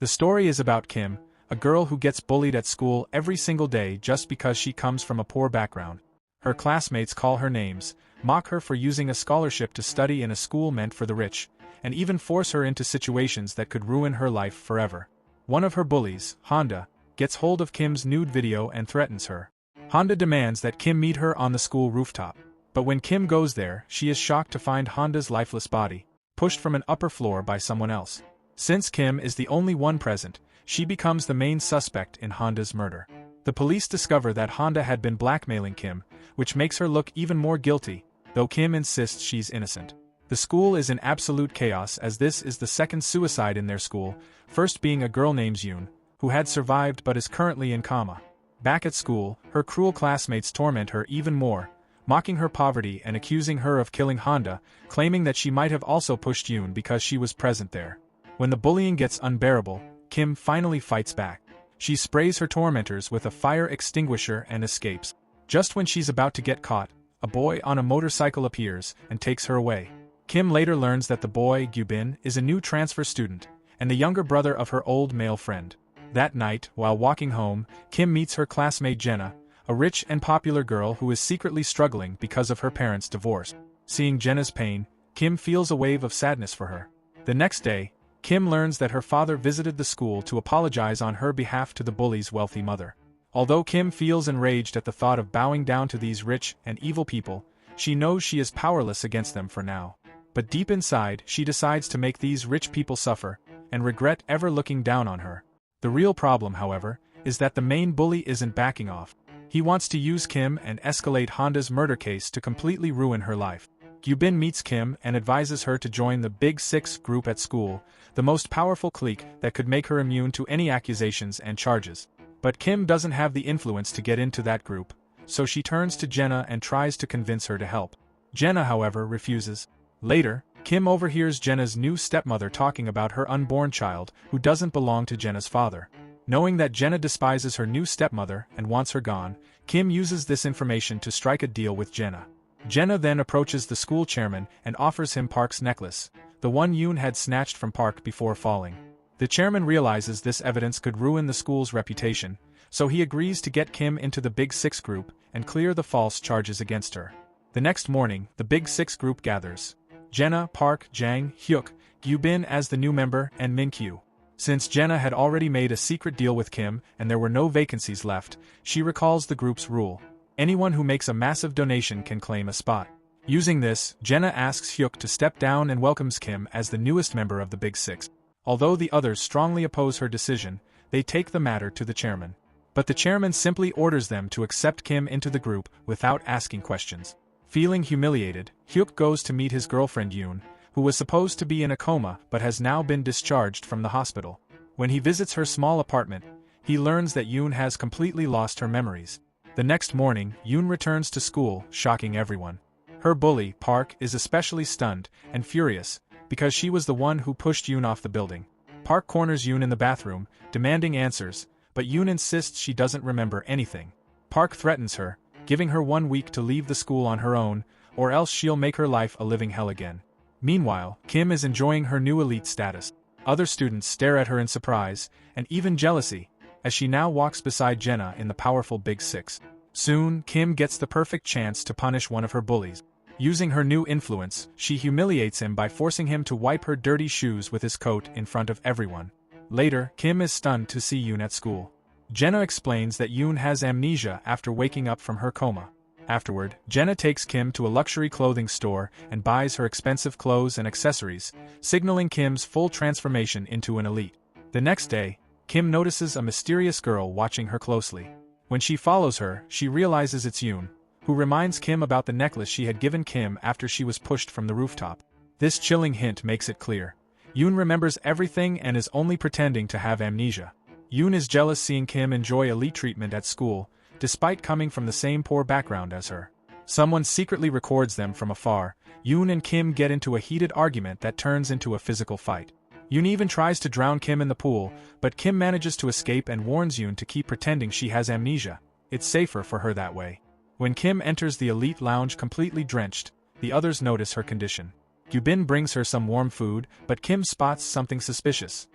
The story is about Kim, a girl who gets bullied at school every single day just because she comes from a poor background. Her classmates call her names, mock her for using a scholarship to study in a school meant for the rich, and even force her into situations that could ruin her life forever. One of her bullies, Honda, gets hold of Kim's nude video and threatens her. Honda demands that Kim meet her on the school rooftop. But when Kim goes there, she is shocked to find Honda's lifeless body, pushed from an upper floor by someone else. Since Kim is the only one present, she becomes the main suspect in Honda's murder. The police discover that Honda had been blackmailing Kim, which makes her look even more guilty, though Kim insists she's innocent. The school is in absolute chaos as this is the second suicide in their school, first being a girl named Yoon, who had survived but is currently in coma. Back at school, her cruel classmates torment her even more, mocking her poverty and accusing her of killing Honda, claiming that she might have also pushed Yoon because she was present there. When the bullying gets unbearable, Kim finally fights back. She sprays her tormentors with a fire extinguisher and escapes. Just when she's about to get caught, a boy on a motorcycle appears and takes her away. Kim later learns that the boy, Gyubin, is a new transfer student, and the younger brother of her old male friend. That night, while walking home, Kim meets her classmate Jenna, a rich and popular girl who is secretly struggling because of her parents' divorce. Seeing Jenna's pain, Kim feels a wave of sadness for her. The next day, Kim learns that her father visited the school to apologize on her behalf to the bully's wealthy mother. Although Kim feels enraged at the thought of bowing down to these rich and evil people, she knows she is powerless against them for now. But deep inside, she decides to make these rich people suffer, and regret ever looking down on her. The real problem, however, is that the main bully isn't backing off. He wants to use Kim and escalate Honda's murder case to completely ruin her life. Gyubin meets Kim and advises her to join the Big Six group at school, the most powerful clique that could make her immune to any accusations and charges. But Kim doesn't have the influence to get into that group, so she turns to Jenna and tries to convince her to help. Jenna, however, refuses. Later, Kim overhears Jenna's new stepmother talking about her unborn child who doesn't belong to Jenna's father. Knowing that Jenna despises her new stepmother and wants her gone, Kim uses this information to strike a deal with Jenna. Jenna then approaches the school chairman and offers him Park's necklace, the one Yoon had snatched from Park before falling. The chairman realizes this evidence could ruin the school's reputation, so he agrees to get Kim into the Big Six group and clear the false charges against her. The next morning, the Big Six group gathers. Jenna, Park, Jang, Hyuk, Gyubin as the new member, and Min-kyu. Since Jenna had already made a secret deal with Kim and there were no vacancies left, she recalls the group's rule. Anyone who makes a massive donation can claim a spot. Using this, Jenna asks Hyuk to step down and welcomes Kim as the newest member of the Big Six. Although the others strongly oppose her decision, they take the matter to the chairman. But the chairman simply orders them to accept Kim into the group without asking questions. Feeling humiliated, Hyuk goes to meet his girlfriend Yoon, who was supposed to be in a coma but has now been discharged from the hospital. When he visits her small apartment, he learns that Yoon has completely lost her memories. The next morning, Yoon returns to school, shocking everyone. Her bully, Park, is especially stunned and furious, because she was the one who pushed Yoon off the building. Park corners Yoon in the bathroom, demanding answers, but Yoon insists she doesn't remember anything. Park threatens her, giving her 1 week to leave the school on her own, or else she'll make her life a living hell again. Meanwhile, Kim is enjoying her new elite status. Other students stare at her in surprise, and even jealousy, as she now walks beside Jenna in the powerful Big Six. Soon, Kim gets the perfect chance to punish one of her bullies. Using her new influence, she humiliates him by forcing him to wipe her dirty shoes with his coat in front of everyone. Later, Kim is stunned to see Yoon at school. Jenna explains that Yoon has amnesia after waking up from her coma. Afterward, Jenna takes Kim to a luxury clothing store and buys her expensive clothes and accessories, signaling Kim's full transformation into an elite. The next day, Kim notices a mysterious girl watching her closely. When she follows her, she realizes it's Yoon, who reminds Kim about the necklace she had given Kim after she was pushed from the rooftop. This chilling hint makes it clear. Yoon remembers everything and is only pretending to have amnesia. Yoon is jealous seeing Kim enjoy elite treatment at school, despite coming from the same poor background as her. Someone secretly records them from afar. Yoon and Kim get into a heated argument that turns into a physical fight. Yoon even tries to drown Kim in the pool, but Kim manages to escape and warns Yoon to keep pretending she has amnesia. It's safer for her that way. When Kim enters the elite lounge completely drenched, the others notice her condition. Gyubin brings her some warm food, but Kim spots something suspicious.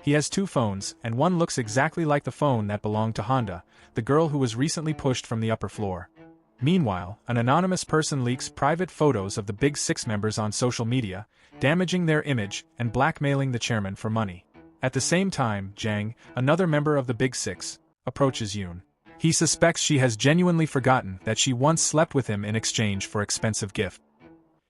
He has two phones, and one looks exactly like the phone that belonged to Honda, the girl who was recently pushed from the upper floor. Meanwhile, an anonymous person leaks private photos of the Big Six members on social media, damaging their image and blackmailing the chairman for money. At the same time, Jang, another member of the Big Six, approaches Yoon. He suspects she has genuinely forgotten that she once slept with him in exchange for expensive gifts.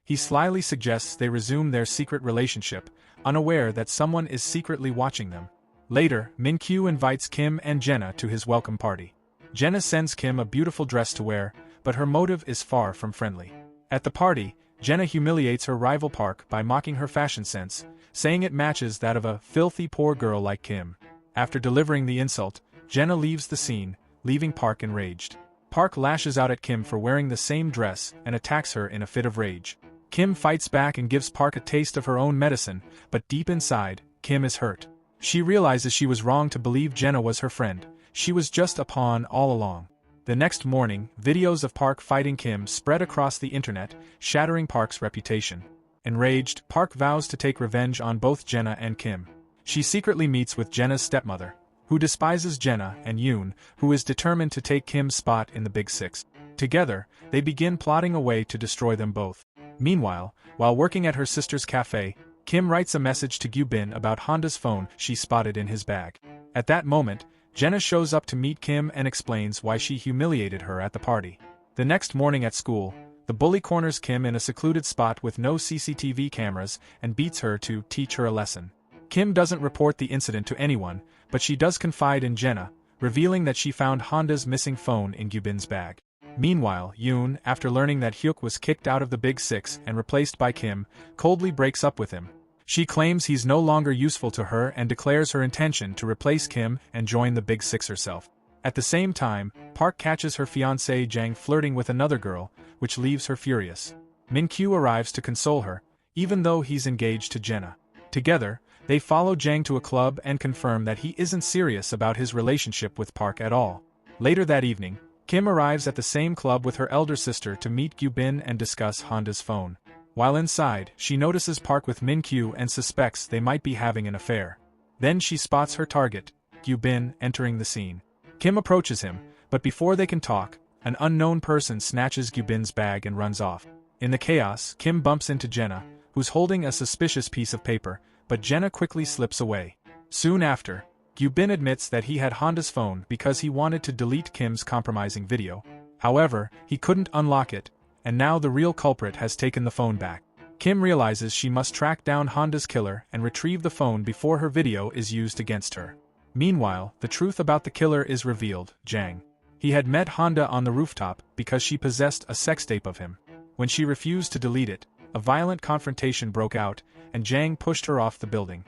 He slyly suggests they resume their secret relationship, unaware that someone is secretly watching them. Later, Min-kyu invites Kim and Jenna to his welcome party. Jenna sends Kim a beautiful dress to wear, but her motive is far from friendly. At the party, Jenna humiliates her rival Park by mocking her fashion sense, saying it matches that of a filthy poor girl like Kim. After delivering the insult, Jenna leaves the scene, leaving Park enraged. Park lashes out at Kim for wearing the same dress and attacks her in a fit of rage. Kim fights back and gives Park a taste of her own medicine, but deep inside, Kim is hurt. She realizes she was wrong to believe Jenna was her friend. She was just a pawn all along. The next morning, videos of Park fighting Kim spread across the internet, shattering Park's reputation. Enraged, Park vows to take revenge on both Jenna and Kim. She secretly meets with Jenna's stepmother, who despises Jenna, and Yoon, who is determined to take Kim's spot in the Big Six. Together, they begin plotting a way to destroy them both. Meanwhile, while working at her sister's cafe, Kim writes a message to Gyubin about Honda's phone she spotted in his bag. At that moment, Jenna shows up to meet Kim and explains why she humiliated her at the party. The next morning at school, the bully corners Kim in a secluded spot with no CCTV cameras and beats her to teach her a lesson. Kim doesn't report the incident to anyone, but she does confide in Jenna, revealing that she found Honda's missing phone in Gyubin's bag. Meanwhile, Yoon, after learning that Hyuk was kicked out of the Big Six and replaced by Kim, coldly breaks up with him. She claims he's no longer useful to her and declares her intention to replace Kim and join the Big Six herself. At the same time, Park catches her fiancé Jang flirting with another girl, which leaves her furious. Min-kyu arrives to console her, even though he's engaged to Jenna. Together, they follow Jang to a club and confirm that he isn't serious about his relationship with Park at all. Later that evening, Kim arrives at the same club with her elder sister to meet Gyubin and discuss Honda's phone. While inside, she notices Park with Min-kyu and suspects they might be having an affair. Then she spots her target, Gyubin, entering the scene. Kim approaches him, but before they can talk, an unknown person snatches Gyubin's bag and runs off. In the chaos, Kim bumps into Jenna, who's holding a suspicious piece of paper, but Jenna quickly slips away. Soon after, Gyubin admits that he had Honda's phone because he wanted to delete Kim's compromising video. However, he couldn't unlock it, and now the real culprit has taken the phone back. Kim realizes she must track down Honda's killer and retrieve the phone before her video is used against her. Meanwhile, the truth about the killer is revealed, Jang. He had met Honda on the rooftop because she possessed a sex tape of him. When she refused to delete it, a violent confrontation broke out, and Jang pushed her off the building.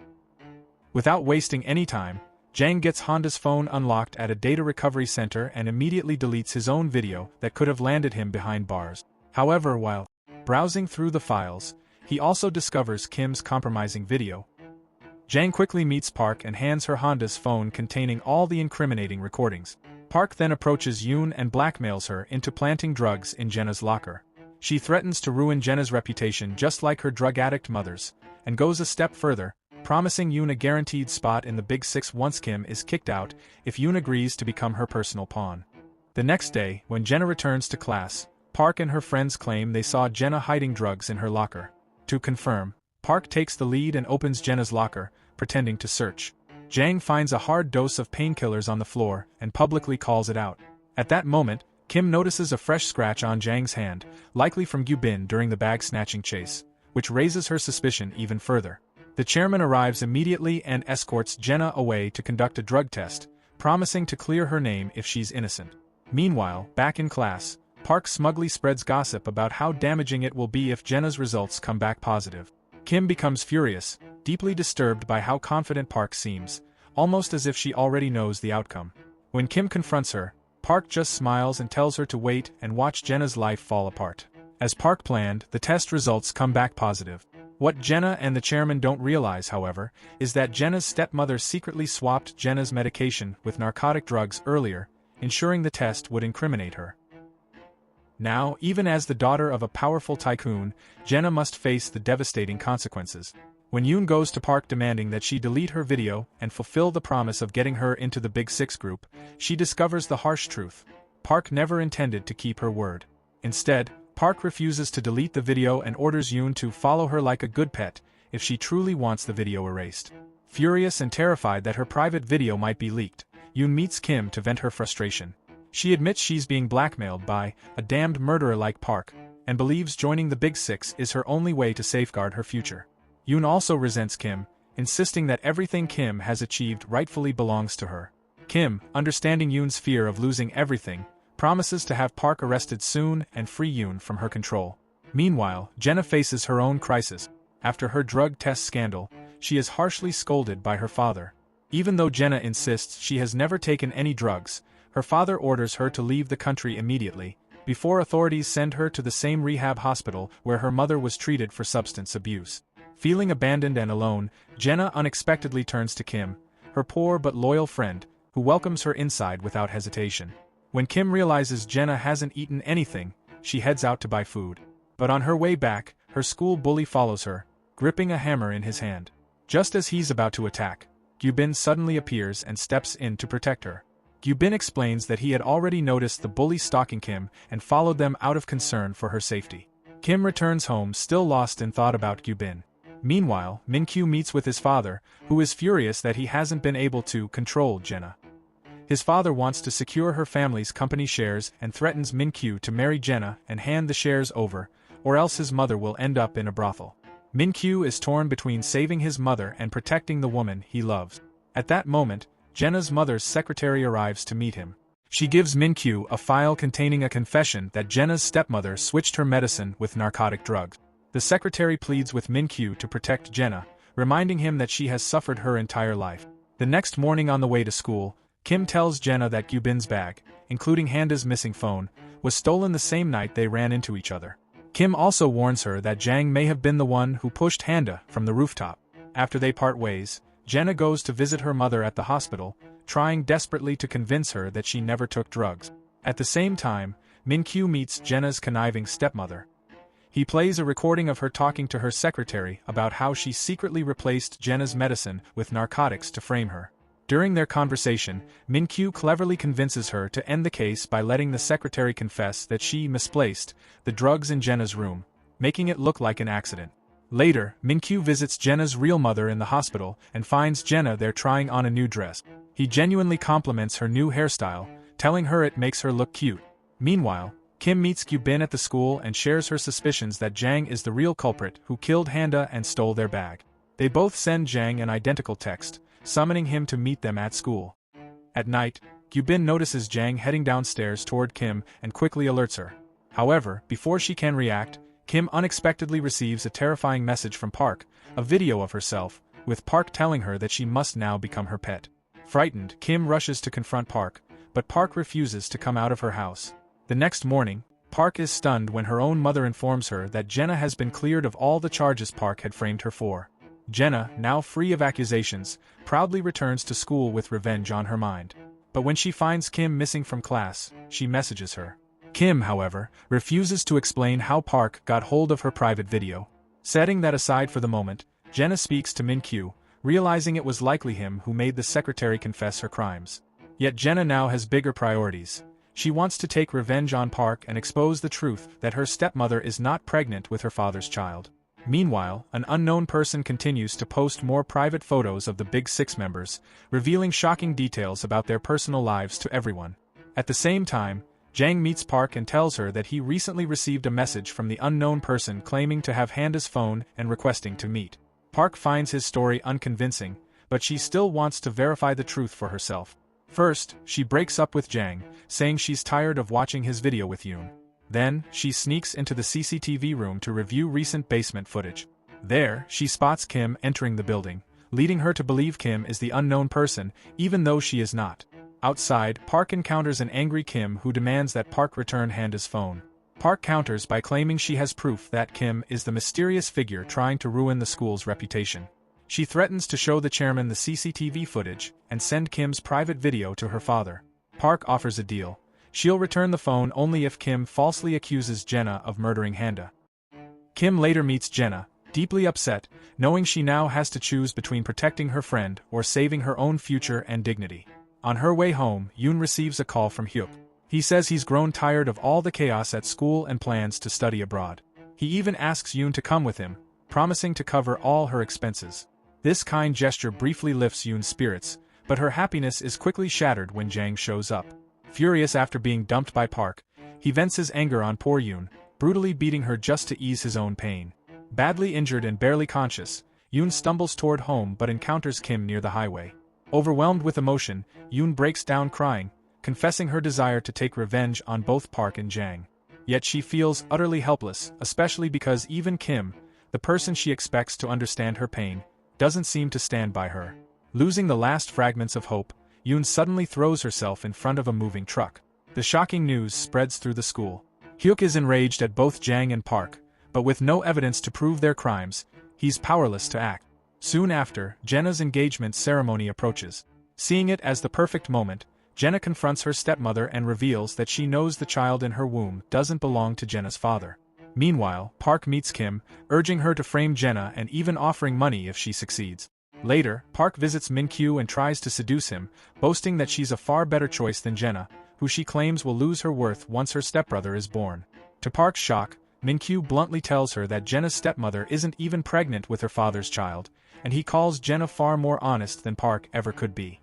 Without wasting any time, Jang gets Honda's phone unlocked at a data recovery center and immediately deletes his own video that could have landed him behind bars. However, while browsing through the files, he also discovers Kim's compromising video. Jang quickly meets Park and hands her Honda's phone containing all the incriminating recordings. Park then approaches Yoon and blackmails her into planting drugs in Jenna's locker. She threatens to ruin Jenna's reputation just like her drug addict mother's, and goes a step further, promising Yoon a guaranteed spot in the Big Six once Kim is kicked out if Yoon agrees to become her personal pawn. The next day, when Jenna returns to class, Park and her friends claim they saw Jenna hiding drugs in her locker. To confirm, Park takes the lead and opens Jenna's locker, pretending to search. Jang finds a hard dose of painkillers on the floor and publicly calls it out. At that moment, Kim notices a fresh scratch on Jang's hand, likely from Gyubin during the bag-snatching chase, which raises her suspicion even further. The chairman arrives immediately and escorts Jenna away to conduct a drug test, promising to clear her name if she's innocent. Meanwhile, back in class, Park smugly spreads gossip about how damaging it will be if Jenna's results come back positive. Kim becomes furious, deeply disturbed by how confident Park seems, almost as if she already knows the outcome. When Kim confronts her, Park just smiles and tells her to wait and watch Jenna's life fall apart. As Park planned, the test results come back positive. What Jenna and the chairman don't realize, however, is that Jenna's stepmother secretly swapped Jenna's medication with narcotic drugs earlier, ensuring the test would incriminate her. Now, even as the daughter of a powerful tycoon, Jenna must face the devastating consequences. When Yoon goes to Park demanding that she delete her video and fulfill the promise of getting her into the Big Six group, she discovers the harsh truth. Park never intended to keep her word. Instead, Park refuses to delete the video and orders Yoon to follow her like a good pet if she truly wants the video erased. Furious and terrified that her private video might be leaked, Yoon meets Kim to vent her frustration. She admits she's being blackmailed by a damned murderer like Park, and believes joining the Big Six is her only way to safeguard her future. Yoon also resents Kim, insisting that everything Kim has achieved rightfully belongs to her. Kim, understanding Yoon's fear of losing everything, promises to have Park arrested soon and free Yoon from her control. Meanwhile, Jenna faces her own crisis. After her drug test scandal, she is harshly scolded by her father. Even though Jenna insists she has never taken any drugs, her father orders her to leave the country immediately, before authorities send her to the same rehab hospital where her mother was treated for substance abuse. Feeling abandoned and alone, Jenna unexpectedly turns to Kim, her poor but loyal friend, who welcomes her inside without hesitation. When Kim realizes Jenna hasn't eaten anything, she heads out to buy food. But on her way back, her school bully follows her, gripping a hammer in his hand. Just as he's about to attack, Gyubin suddenly appears and steps in to protect her. Gyubin explains that he had already noticed the bully stalking Kim and followed them out of concern for her safety. Kim returns home still lost in thought about Gyubin. Meanwhile, Min-kyu meets with his father, who is furious that he hasn't been able to control Jenna. His father wants to secure her family's company shares and threatens Min-kyu to marry Jenna and hand the shares over, or else his mother will end up in a brothel. Min-kyu is torn between saving his mother and protecting the woman he loves. At that moment, Jenna's mother's secretary arrives to meet him. She gives Min-kyu a file containing a confession that Jenna's stepmother switched her medicine with narcotic drugs. The secretary pleads with Min-kyu to protect Jenna, reminding him that she has suffered her entire life. The next morning on the way to school, Kim tells Jenna that Gyubin's bag, including Handa's missing phone, was stolen the same night they ran into each other. Kim also warns her that Jang may have been the one who pushed Handa from the rooftop. After they part ways, Jenna goes to visit her mother at the hospital, trying desperately to convince her that she never took drugs. At the same time, Min-kyu meets Jenna's conniving stepmother. He plays a recording of her talking to her secretary about how she secretly replaced Jenna's medicine with narcotics to frame her. During their conversation, Min-kyu cleverly convinces her to end the case by letting the secretary confess that she misplaced the drugs in Jenna's room, making it look like an accident. Later, Min-kyu visits Jenna's real mother in the hospital and finds Jenna there trying on a new dress. He genuinely compliments her new hairstyle, telling her it makes her look cute. Meanwhile, Kim meets Gyubin at the school and shares her suspicions that Jang is the real culprit who killed Handa and stole their bag. They both send Jang an identical text, summoning him to meet them at school. At night, Gyubin notices Jang heading downstairs toward Kim and quickly alerts her. However, before she can react, Kim unexpectedly receives a terrifying message from Park, a video of herself, with Park telling her that she must now become her pet. Frightened, Kim rushes to confront Park, but Park refuses to come out of her house. The next morning, Park is stunned when her own mother informs her that Jenna has been cleared of all the charges Park had framed her for. Jenna, now free of accusations, proudly returns to school with revenge on her mind. But when she finds Kim missing from class, she messages her. Kim, however, refuses to explain how Park got hold of her private video. Setting that aside for the moment, Jenna speaks to Min-kyu, realizing it was likely him who made the secretary confess her crimes. Yet Jenna now has bigger priorities. She wants to take revenge on Park and expose the truth that her stepmother is not pregnant with her father's child. Meanwhile, an unknown person continues to post more private photos of the Big Six members, revealing shocking details about their personal lives to everyone. At the same time, Jang meets Park and tells her that he recently received a message from the unknown person claiming to have Handa's phone and requesting to meet. Park finds his story unconvincing, but she still wants to verify the truth for herself. First, she breaks up with Jang, saying she's tired of watching his video with Yoon. Then, she sneaks into the CCTV room to review recent basement footage. There, she spots Kim entering the building, leading her to believe Kim is the unknown person, even though she is not. Outside, Park encounters an angry Kim who demands that Park return Handa's phone. Park counters by claiming she has proof that Kim is the mysterious figure trying to ruin the school's reputation. She threatens to show the chairman the CCTV footage and send Kim's private video to her father. Park offers a deal. She'll return the phone only if Kim falsely accuses Jenna of murdering Handa. Kim later meets Jenna, Deeply upset, knowing she now has to choose between protecting her friend or saving her own future and dignity. On her way home, Yoon receives a call from Hyuk. He says he's grown tired of all the chaos at school and plans to study abroad. He even asks Yoon to come with him, promising to cover all her expenses. This kind gesture briefly lifts Yoon's spirits, but her happiness is quickly shattered when Jang shows up. Furious after being dumped by Park, he vents his anger on poor Yoon, brutally beating her just to ease his own pain. Badly injured and barely conscious, Yoon stumbles toward home but encounters Kim near the highway. Overwhelmed with emotion, Yoon breaks down crying, confessing her desire to take revenge on both Park and Jang. Yet she feels utterly helpless, especially because even Kim, the person she expects to understand her pain, doesn't seem to stand by her. Losing the last fragments of hope, Yoon suddenly throws herself in front of a moving truck. The shocking news spreads through the school. Hyuk is enraged at both Jang and Park, but with no evidence to prove their crimes, he's powerless to act. Soon after, Jenna's engagement ceremony approaches. Seeing it as the perfect moment, Jenna confronts her stepmother and reveals that she knows the child in her womb doesn't belong to Jenna's father. Meanwhile, Park meets Kim, urging her to frame Jenna and even offering money if she succeeds. Later, Park visits Min-kyu and tries to seduce him, boasting that she's a far better choice than Jenna, who she claims will lose her worth once her stepbrother is born. To Park's shock, Min-kyu bluntly tells her that Jenna's stepmother isn't even pregnant with her father's child, and he calls Jenna far more honest than Park ever could be.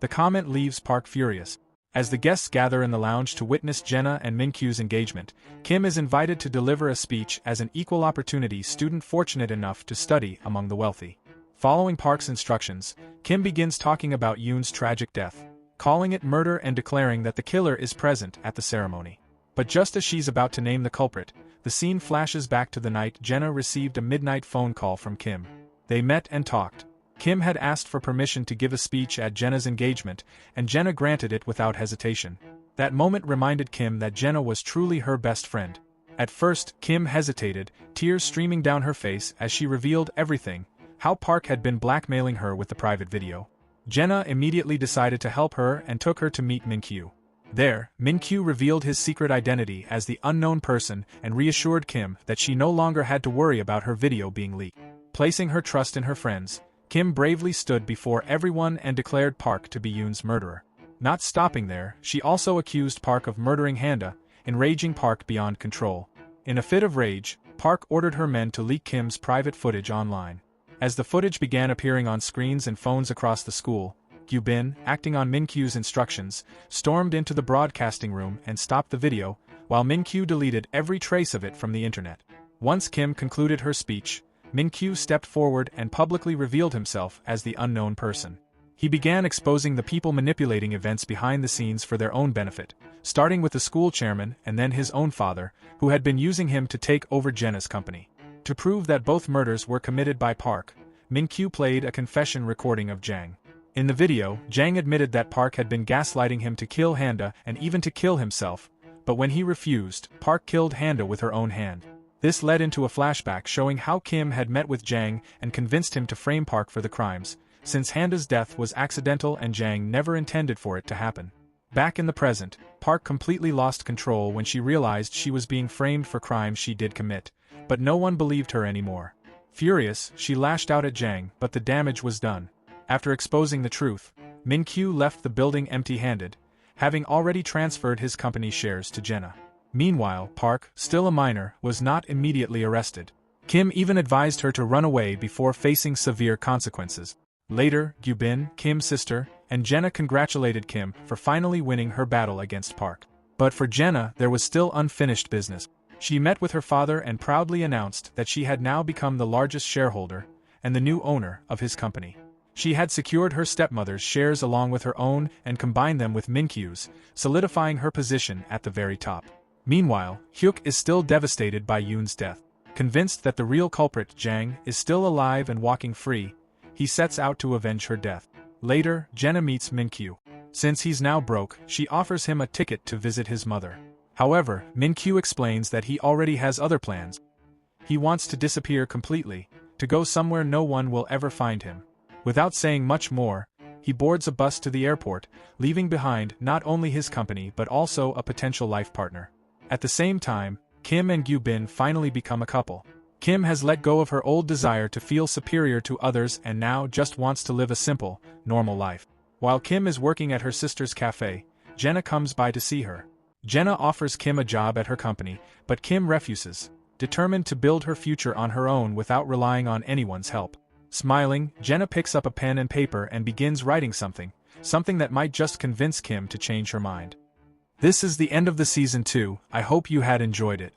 The comment leaves Park furious. As the guests gather in the lounge to witness Jenna and Min-kyu's engagement, Kim is invited to deliver a speech as an equal opportunity student fortunate enough to study among the wealthy. Following Park's instructions, Kim begins talking about Yoon's tragic death, calling it murder and declaring that the killer is present at the ceremony. But just as she's about to name the culprit, the scene flashes back to the night Jenna received a midnight phone call from Kim. They met and talked. Kim had asked for permission to give a speech at Jenna's engagement, and Jenna granted it without hesitation. That moment reminded Kim that Jenna was truly her best friend. At first, Kim hesitated, tears streaming down her face as she revealed everything, how Park had been blackmailing her with the private video. Jenna immediately decided to help her and took her to meet Min-kyu. There, Min-kyu revealed his secret identity as the unknown person and reassured Kim that she no longer had to worry about her video being leaked. Placing her trust in her friends, Kim bravely stood before everyone and declared Park to be Yoon's murderer. Not stopping there, she also accused Park of murdering Handa, enraging Park beyond control. In a fit of rage, Park ordered her men to leak Kim's private footage online. As the footage began appearing on screens and phones across the school, Gyubin, acting on Min-kyu's instructions, stormed into the broadcasting room and stopped the video, while Min-kyu deleted every trace of it from the internet. Once Kim concluded her speech, Min-kyu stepped forward and publicly revealed himself as the unknown person. He began exposing the people manipulating events behind the scenes for their own benefit, starting with the school chairman and then his own father, who had been using him to take over Jenna's company. To prove that both murders were committed by Park, Min-kyu played a confession recording of Jang. In the video, Jang admitted that Park had been gaslighting him to kill Handa and even to kill himself, but when he refused, Park killed Handa with her own hand. This led into a flashback showing how Kim had met with Jang and convinced him to frame Park for the crimes, since Handa's death was accidental and Jang never intended for it to happen. Back in the present, Park completely lost control when she realized she was being framed for crimes she did commit, but no one believed her anymore. Furious, she lashed out at Jang, but the damage was done. After exposing the truth, Min-kyu left the building empty-handed, having already transferred his company's shares to Jenna. Meanwhile, Park, still a minor, was not immediately arrested. Kim even advised her to run away before facing severe consequences. Later, Gyubin, Kim's sister, and Jenna congratulated Kim for finally winning her battle against Park. But for Jenna, there was still unfinished business. She met with her father and proudly announced that she had now become the largest shareholder and the new owner of his company. She had secured her stepmother's shares along with her own and combined them with Min-kyu's, solidifying her position at the very top. Meanwhile, Hyuk is still devastated by Yoon's death. Convinced that the real culprit, Jang, is still alive and walking free, he sets out to avenge her death. Later, Jenna meets Min-kyu. Since he's now broke, she offers him a ticket to visit his mother. However, Min-kyu explains that he already has other plans. He wants to disappear completely, to go somewhere no one will ever find him. Without saying much more, he boards a bus to the airport, leaving behind not only his company but also a potential life partner. At the same time, Kim and Gyubin finally become a couple. Kim has let go of her old desire to feel superior to others and now just wants to live a simple, normal life. While Kim is working at her sister's cafe, Jenna comes by to see her. Jenna offers Kim a job at her company, but Kim refuses, determined to build her future on her own without relying on anyone's help. Smiling, Jenna picks up a pen and paper and begins writing something that might just convince Kim to change her mind. This is the end of the season 2. I hope you had enjoyed it.